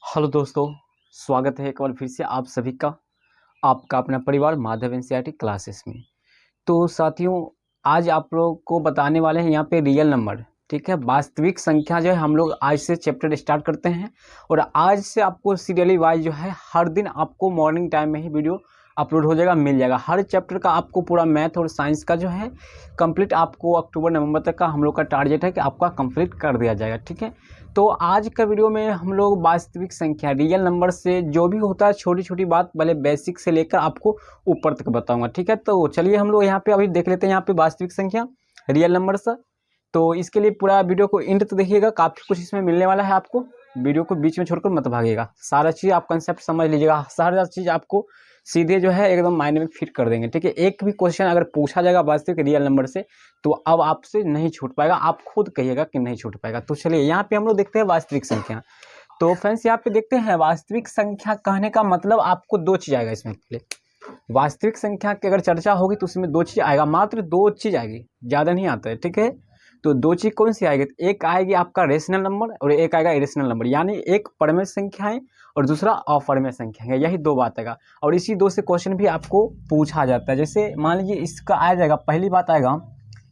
Hello दोस्तों, स्वागत है एक बार फिर से आप सभी का आपका अपना परिवार माधव एनसीईआरटी क्लासेस में। तो साथियों, आज आप लोग को बताने वाले हैं यहाँ पे रियल नंबर। ठीक है, वास्तविक संख्या जो है हम लोग आज से चैप्टर स्टार्ट करते हैं और आज से आपको सीरियली वाइज जो है हर दिन आपको मॉर्निंग टाइम में ही वीडियो अपलोड हो जाएगा, मिल जाएगा। हर चैप्टर का आपको पूरा मैथ और साइंस का जो है कंप्लीट आपको अक्टूबर नवंबर तक का हम लोग का टारगेट है कि आपका कंप्लीट कर दिया जाएगा। ठीक है, तो आज का वीडियो में हम लोग वास्तविक संख्या रियल नंबर से जो भी होता है छोटी छोटी बात पहले बेसिक से लेकर आपको ऊपर तक बताऊंगा। ठीक है, तो चलिए हम लोग यहाँ पे अभी देख लेते हैं यहाँ पे वास्तविक संख्या रियल नंबर से। तो इसके लिए पूरा वीडियो को एंड तक देखिएगा, काफ़ी कुछ इसमें मिलने वाला है आपको। वीडियो को बीच में छोड़कर मत भागिएगा, सारा चीज़ आप कंसेप्ट समझ लीजिएगा, सारा चीज़ आपको सीधे जो है एकदम माइंड में फिट कर देंगे। ठीक है, एक भी क्वेश्चन अगर पूछा जाएगा वास्तविक रियल नंबर से तो अब आपसे नहीं छूट पाएगा, आप खुद कहिएगा कि नहीं छूट पाएगा। तो चलिए यहाँ पे हम लोग देखते हैं वास्तविक संख्या। तो फ्रेंड्स यहाँ पे देखते हैं वास्तविक संख्या कहने का मतलब आपको दो चीज़ आएगा इसमें। पहले वास्तविक संख्या की अगर चर्चा होगी तो उसमें दो चीज़ आएगा, मात्र दो चीज़ आएगी, ज़्यादा नहीं आता है। ठीक है, तो दो चीज़ कौन सी आएगी? एक आएगी आपका रेशनल नंबर और एक आएगा इरेशनल नंबर, यानी एक परमेय संख्या है और दूसरा अपरमेय संख्या है, यही दो बात आएगा। और इसी दो से क्वेश्चन भी आपको पूछा जाता है। जैसे मान लीजिए इसका आ जाएगा, पहली बात आएगा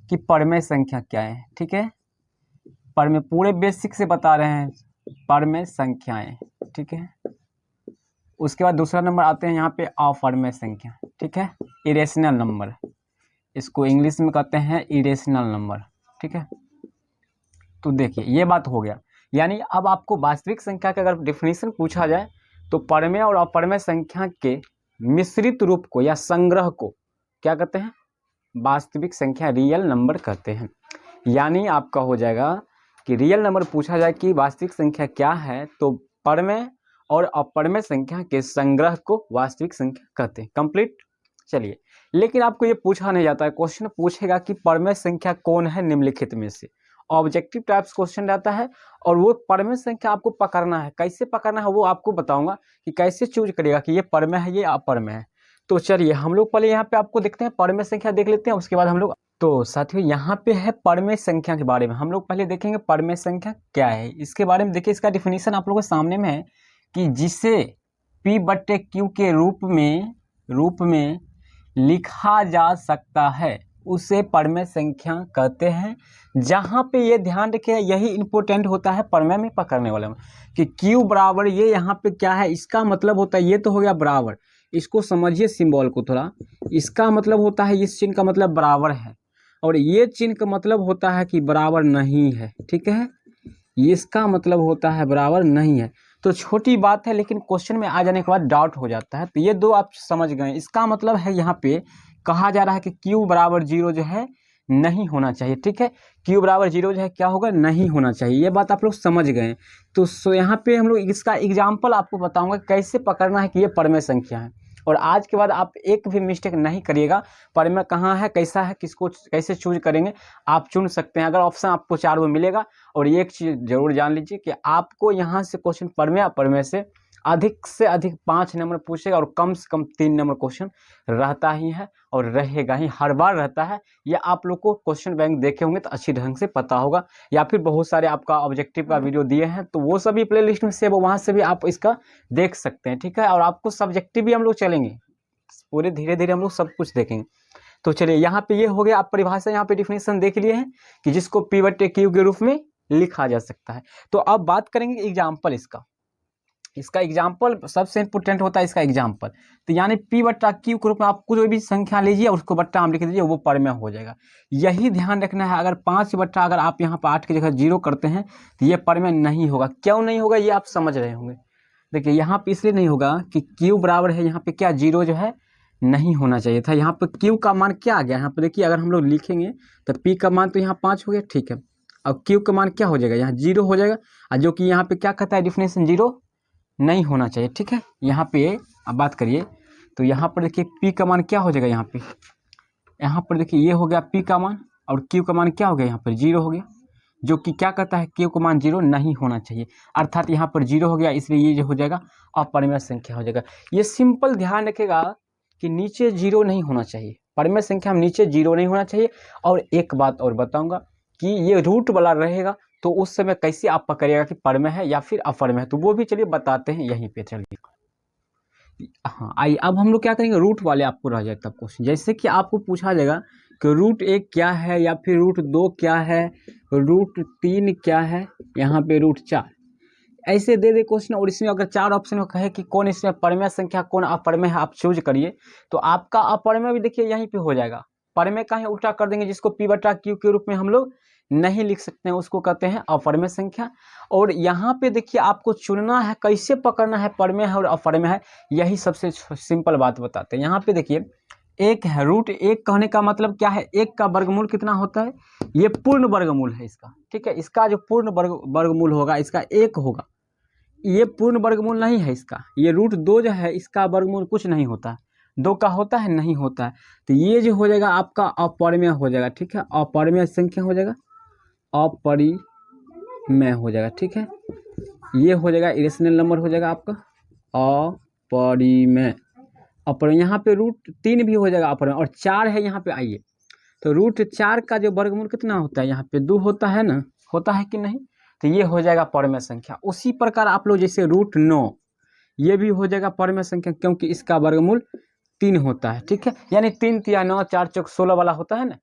कि परमेय संख्या क्या है। ठीक है, परमेय पूरे बेसिक से बता रहे हैं, परमेय संख्याएं। ठीक है, उसके बाद दूसरा नंबर आते हैं यहाँ पे अपरमेय संख्या। ठीक है, इरेशनल नंबर, इसको इंग्लिश में कहते हैं इरेशनल नंबर। ठीक है, तो देखिए ये बात हो गया, यानी अब आपको वास्तविक संख्या का अगर डिफिनीशन पूछा जाए तो परमेय और अपरमेय संख्या के मिश्रित रूप को या संग्रह को क्या कहते हैं? वास्तविक संख्या रियल नंबर कहते हैं। यानी आपका हो जाएगा कि रियल नंबर पूछा जाए कि वास्तविक संख्या क्या है तो परमेय और अपरमेय संख्या के संग्रह को वास्तविक संख्या कहते हैं। कंप्लीट। चलिए, लेकिन आपको ये पूछा नहीं जाता है, क्वेश्चन पूछेगा कि परमेय संख्या कौन है निम्नलिखित में से। ऑब्जेक्टिव टाइप्स क्वेश्चन रहता है और वो परमेय संख्या आपको पकड़ना है। कैसे पकड़ना है वो आपको बताऊंगा कि कैसे चूज करिएगा कि ये परमेय है ये अपरमेय है। तो चलिए हम लोग पहले यहाँ पे आपको देखते हैं परमेय संख्या देख लेते हैं, उसके बाद हम लोग। तो साथियों यहाँ पे है परमेय संख्या के बारे में हम लोग पहले देखेंगे परमेय संख्या क्या है। इसके बारे में देखिए, इसका डिफिनीशन आप लोगों के सामने में है कि जिसे P/Q के रूप में लिखा जा सकता है उसे परमेय संख्या कहते हैं। जहाँ पे ये ध्यान रखिए, यही इंपॉर्टेंट होता है परमेय में पकड़ने वाले में कि Q बराबर ये यहाँ पे क्या है, इसका मतलब होता है, ये तो हो गया बराबर, इसको समझिए सिंबल को थोड़ा। इसका मतलब होता है, इस चिन्ह का मतलब बराबर है और ये चिन्ह का मतलब होता है कि बराबर नहीं है। ठीक है, इसका मतलब होता है बराबर नहीं है। तो छोटी बात है लेकिन क्वेश्चन में आ जाने के बाद डाउट हो जाता है। तो ये दो आप समझ गए, इसका मतलब है यहाँ पे कहा जा रहा है कि Q बराबर 0 जो है नहीं होना चाहिए। ठीक है, Q बराबर 0 जो है क्या होगा, नहीं होना चाहिए। ये बात आप लोग समझ गए। तो यहाँ पे हम लोग इसका एग्जाम्पल आपको बताऊंगा कैसे पकड़ना है कि ये परमेय संख्या है। और आज के बाद आप एक भी मिस्टेक नहीं करिएगा, परमेय कहाँ है, कैसा है, किसको कैसे चूज करेंगे आप चुन सकते हैं। अगर ऑप्शन आपको 4 वो मिलेगा। और एक चीज़ जरूर जान लीजिए कि आपको यहाँ से क्वेश्चन परमेय अपरमेय से अधिक 5 नंबर पूछेगा और कम से कम 3 नंबर क्वेश्चन रहता ही है और रहेगा ही, हर बार रहता है। ये आप लोग को क्वेश्चन बैंक देखे होंगे तो अच्छी ढंग से पता होगा, या फिर बहुत सारे आपका ऑब्जेक्टिव का वीडियो दिए हैं तो वो सभी प्ले लिस्ट में सेव, वहाँ से भी आप इसका देख सकते हैं। ठीक है, और आपको सब्जेक्टिव भी हम लोग चलेंगे पूरे, धीरे धीरे हम लोग सब कुछ देखेंगे। तो चलिए यहाँ पे ये हो गया, आप परिभाषा यहाँ पे डिफिनेशन देख लिए हैं कि जिसको P/Q के रूप में लिखा जा सकता है। तो अब बात करेंगे एग्जाम्पल इसका एग्जाम्पल सबसे इंपॉर्टेंट होता है इसका एग्जाम्पल। तो यानी P/Q के रूप में आप कोई भी संख्या लीजिए और उसको बट्टा हम लिख दीजिए, वो परमेय हो जाएगा। यही ध्यान रखना है, अगर 5 अगर आप यहाँ पर 8 की जगह 0 करते हैं तो ये परमेय नहीं होगा। क्यों नहीं होगा ये आप समझ रहे होंगे। देखिए यहाँ पे इसलिए नहीं होगा कि Q बराबर है, यहाँ पे क्या 0 जो है नहीं होना चाहिए था। यहाँ पर Q का मान क्या आ गया, यहाँ पर देखिए अगर हम लोग लिखेंगे तो P का मान तो यहाँ 5 हो गया। ठीक है, अब Q का मान क्या हो जाएगा, यहाँ 0 हो जाएगा, और जो कि यहाँ पे क्या कहता है डिफिनेशन, 0 नहीं होना चाहिए। ठीक है, यहाँ पे अब बात करिए तो यहाँ पर देखिए P का मान क्या हो जाएगा, यहाँ पर देखिए ये हो गया P का मान और Q का मान क्या हो गया, यहाँ पर 0 हो गया, जो कि क्या कहता है Q का मान 0 नहीं होना चाहिए, अर्थात यहाँ पर 0 हो गया, इसलिए ये जो हो जाएगा अपरमेय संख्या हो जाएगा। ये सिंपल ध्यान रखेगा कि नीचे 0 नहीं होना चाहिए, परमेय संख्या में नीचे 0 नहीं होना चाहिए। और एक बात और बताऊंगा कि ये रूट वाला रहेगा तो उस समय कैसे आप पकड़िएगा कि परमेय है या फिर अपर में है, तो वो भी चलिए बताते हैं यहीं पे। चलिए हाँ आइए, अब हम लोग क्या करेंगे, रूट वाले आपको रह जाए तब क्वेश्चन। जैसे कि आपको पूछा जाएगा कि रूट 1 क्या है, या फिर रूट 2 क्या है, रूट 3 क्या है, यहाँ पे रूट 4, ऐसे दे दे क्वेश्चन। और इसमें अगर 4 ऑप्शन में कहे कि कौन इसमें परमेय संख्या कौन अपरमेय है, आप चूज करिए, तो आपका अपरमेय भी देखिए यहीं पे हो जाएगा। परमेय का ही उल्टा कर देंगे, जिसको p बटा q के रूप में हम लोग नहीं लिख सकते हैं, उसको कहते हैं अपरमेय संख्या। और यहाँ पे देखिए आपको चुनना है, कैसे पकड़ना है परमेय है और अपरमेय है, यही सबसे सिंपल बात बताते हैं। यहाँ पे देखिए एक है, रूट 1 कहने का मतलब क्या है, 1 का वर्गमूल कितना होता है, ये पूर्ण वर्गमूल है इसका, ठीक है। इसका जो पूर्ण वर्गमूल होगा इसका 1 होगा, ये पूर्ण वर्गमूल नहीं है इसका। ये रूट 2 जो है इसका वर्गमूल कुछ नहीं होता, 2 का होता है, नहीं होता है। तो ये जो हो जाएगा आपका अपरमेय हो जाएगा, ठीक है, अपरमेय संख्या हो जाएगा, अपरिमेय हो जाएगा, ठीक है। ये हो जाएगा इरेशनल नंबर हो जाएगा आपका अपरिमेय। अपरमेय यहाँ पे रूट 3 भी हो जाएगा अपरमेय, और 4 है यहाँ पे। आइए, तो रूट 4 का जो वर्गमूल कितना होता है, यहाँ पे 2 होता है ना, होता है कि नहीं, तो ये हो जाएगा परमेय संख्या। उसी प्रकार आप लोग जैसे रूट 9, ये भी हो जाएगा परमेय संख्या, क्योंकि इसका वर्गमूल 3 होता है, ठीक है। यानी 3 तिया 9 4 चौक 16 वाला होता है ना,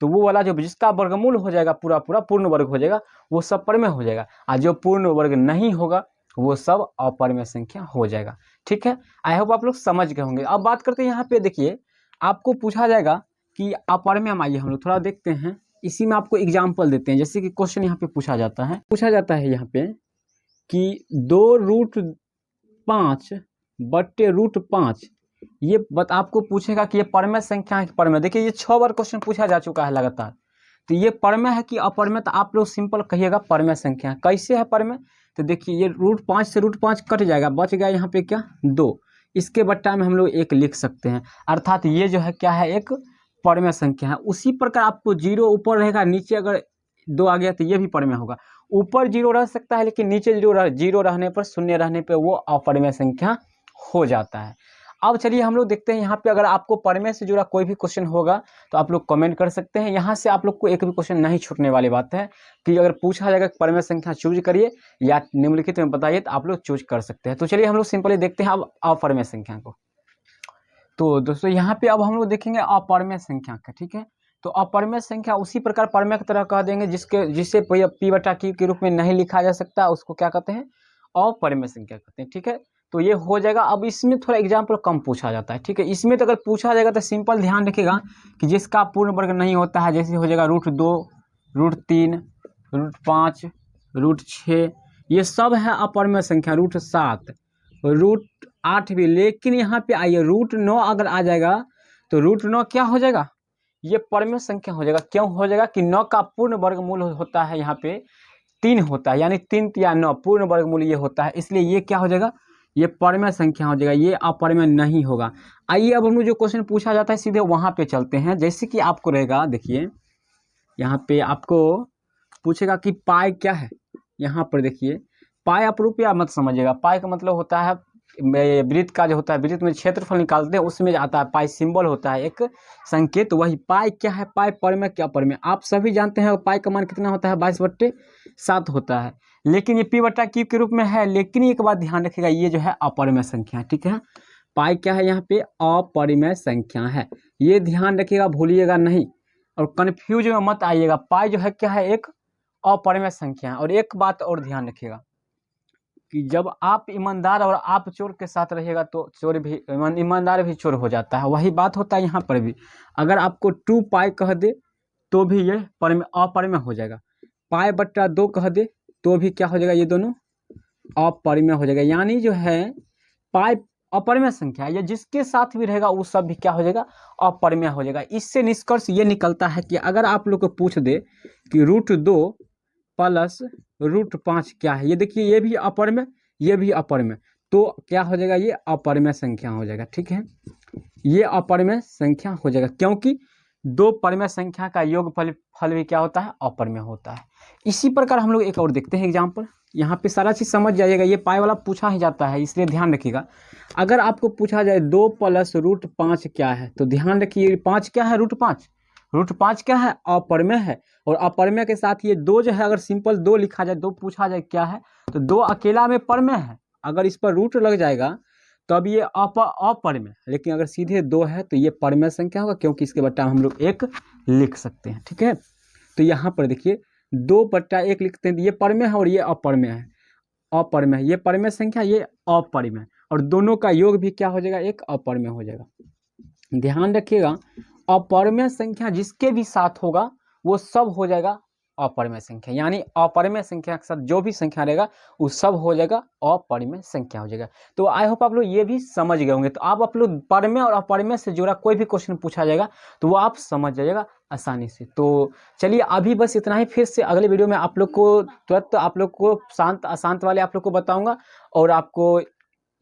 तो वो वाला जो जिसका वर्गमूल हो जाएगा पूरा पूरा पूर्ण वर्ग हो जाएगा, वो सब परमेय हो जाएगा। और जो पूर्ण वर्ग नहीं होगा वो सब अपरमेय संख्या हो जाएगा, ठीक है। आई होप आप लोग समझ गए होंगे। अब बात करते हैं यहाँ पे, देखिए आपको पूछा जाएगा कि अपरमेय में, आइए हम लोग थोड़ा देखते हैं, इसी में आपको एग्जाम्पल देते हैं। जैसे कि क्वेश्चन यहाँ पे पूछा जाता है यहाँ पे कि 2 रूट 5 बट्टे रूट 5, ये आपको पूछेगा कि ये परमेय संख्या है कि परमेय। देखिए ये 6 बार क्वेश्चन पूछा जा चुका है लगातार, तो ये परमेय है कि अपरमेय, तो आप लोग सिंपल कहिएगा परमेय संख्या है। कैसे है परमेय, तो देखिए ये रूट 5 से रूट 5 कट जाएगा, बच गया यहाँ पे क्या 2, इसके बट्टा में हम लोग 1 लिख सकते हैं, अर्थात ये जो है क्या है, एक परमेय संख्या है। उसी प्रकार आपको 0 ऊपर रहेगा, नीचे अगर 2 आ गया तो ये भी परमेय होगा। ऊपर 0 रह सकता है, लेकिन नीचे 0 रहने पर, शून्य रहने पर वो अपरमेय संख्या हो जाता है। अब चलिए हम लोग देखते हैं यहाँ पे, अगर आपको परमेय से जुड़ा कोई भी क्वेश्चन होगा तो आप लोग कमेंट कर सकते हैं। यहाँ से आप लोग को एक भी क्वेश्चन नहीं छूटने वाली बात है कि अगर पूछा जाएगा कि परमेय संख्या चूज करिए या निम्नलिखित में बताइए, तो आप लोग चूज कर सकते हैं। तो चलिए हम लोग सिंपली देखते हैं अब अपरमेय संख्या को। तो दोस्तों यहाँ पे अब हम लोग देखेंगे अपरमेय संख्या का, ठीक है। तो अपरमेय संख्या उसी प्रकार परमेय की तरह कह देंगे, जिसे p बटा q के रूप में नहीं लिखा जा सकता, उसको क्या कहते हैं, अपरमेय संख्या कहते हैं, ठीक है। तो ये हो जाएगा। अब इसमें थोड़ा एग्जाम्पल कम पूछा जाता है, ठीक है। इसमें तो अगर पूछा जाएगा तो सिंपल ध्यान रखिएगा कि जिसका पूर्ण वर्ग नहीं होता है, जैसे हो जाएगा रूट 2, रूट 3, रूट 5, रूट 6, ये सब है अपरमेय संख्या, रूट 7, रूट 8 भी। लेकिन यहाँ पे आइए रूट 9 अगर आ जाएगा तो रूट 9 क्या हो जाएगा, ये परमेय संख्या हो जाएगा। क्यों हो जाएगा कि 9 का पूर्ण वर्गमूल होता है, यहाँ पे 3 होता है, यानी 3 या 9 पूर्ण वर्गमूल ये होता है, इसलिए ये क्या हो जाएगा, ये परमेय संख्या हो जाएगा, ये अपरमेय नहीं होगा। आइए अब हम लोग जो क्वेश्चन पूछा जाता है सीधे वहाँ पे चलते हैं। जैसे कि आपको रहेगा, देखिए यहाँ पे आपको पूछेगा कि पाई क्या है। यहाँ पर देखिए पाई, आप रुपया मत समझिएगा, पाई का मतलब होता है वृत्त का जो होता है, वृत्त में क्षेत्रफल निकालते हैं उसमें आता है पाई, सिंबल होता है एक संकेत, वही पाई क्या है, पाई परमेय क्या परमेय। आप सभी जानते हैं पाई का मान कितना होता है, 22/7 होता है, लेकिन ये p बटा q के रूप में है। लेकिन एक बात ध्यान रखिएगा, ये जो है अपरमेय संख्या है, ठीक है। पाई क्या है, यहाँ पे अपरिमेय संख्या है, ये ध्यान रखिएगा, भूलिएगा नहीं और कंफ्यूज में मत आइएगा। पाई जो है क्या है, एक अपरिमेय संख्या है। और एक बात और ध्यान रखिएगा कि जब आप ईमानदार और आप चोर के साथ रहिएगा तो चोर भी ईमानदार भी चोर हो जाता है, वही बात होता है यहाँ पर भी। अगर आपको 2 पाई कह दे तो भी ये अपरमेय हो जाएगा, पाई बट्टा 2 कह दे तो भी क्या हो जाएगा, ये दोनों अपरमेय हो जाएगा। यानी जो है पाई अपरमेय संख्या, या जिसके साथ भी रहेगा वो सब भी क्या हो जाएगा, अपरमेय हो जाएगा। इससे निष्कर्ष ये निकलता है कि अगर आप लोग को पूछ दे कि रूट 2 प्लस रूट 5 क्या है, ये देखिए ये भी अपरमेय, ये भी अपरमेय, तो क्या हो जाएगा, ये अपरमेय संख्या हो जाएगा, ठीक है। ये अपरमेय संख्या हो जाएगा, क्योंकि 2 परमेय संख्या का योग फल भी क्या होता है, अपरमेय होता है। इसी प्रकार हम लोग एक और देखते हैं एग्जाम्पल। यहाँ पे सारा चीज समझ जाइएगा, ये पाई वाला पूछा ही जाता है, इसलिए ध्यान रखिएगा। अगर आपको पूछा जाए 2 प्लस रूट 5 क्या है, तो ध्यान रखिए 5 क्या है, रूट 5, √5 क्या है, अपरमेय है। और अपरमेय के साथ ये 2 जो है, अगर सिंपल 2 लिखा जाए, 2 पूछा जाए क्या है, तो 2 अकेला में परमेय है। अगर इस पर रूट लग जाएगा तो अब ये अपरमेय, लेकिन अगर सीधे 2 है तो ये परमेय संख्या होगा, क्योंकि इसके बट्टा हम लोग 1 लिख सकते हैं। ठीक है, तो यहाँ पर देखिए 2/1 लिखते हैं, तो ये परमेय है और ये अपरमेय है। अपरमेय, ये परमेय संख्या, ये अपरमेय, और दोनों का योग भी क्या हो जाएगा, एक अपरमेय हो जाएगा। ध्यान रखिएगा, अपरमेय संख्या जिसके भी साथ होगा वो सब हो जाएगा अपरमेय संख्या, यानी अपरमेय संख्या के साथ जो भी संख्या रहेगा वो सब हो जाएगा अपरमेय संख्या हो जाएगा। तो आई होप आप लोग ये भी समझ गए होंगे। तो आप लोग परमेय और अपरमेय से जुड़ा कोई भी क्वेश्चन पूछा जाएगा तो वो आप समझ जाइएगा आसानी से। तो चलिए अभी बस इतना ही, फिर से अगले वीडियो में आप लोग को तुरंत आप लोग को शांत अशांत वाले आप लोग को बताऊंगा, और आपको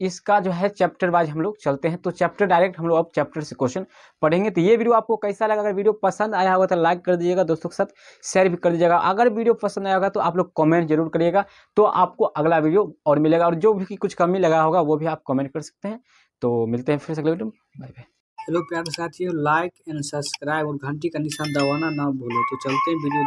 इसका जो है चैप्टर वाइज हम लोग चलते हैं। तो चैप्टर डायरेक्ट हम लोग अब चैप्टर से क्वेश्चन पढ़ेंगे। तो ये वीडियो आपको कैसा लगा, अगर वीडियो पसंद आया होगा तो लाइक कर दीजिएगा, दोस्तों के साथ शेयर भी कर दीजिएगा। अगर वीडियो पसंद आया होगा तो आप लोग कमेंट जरूर करिएगा, तो आपको अगला वीडियो और मिलेगा, और जो भी कुछ कमी लगा होगा वो भी आप कमेंट कर सकते हैं। तो मिलते हैं फिर से अगले वीडियो में, बाय बाय। हेलो प्यारे साथियों, लाइक एंड सब्सक्राइब और घंटी का निशान दबाना ना भूलो। तो चलते हैं वीडियो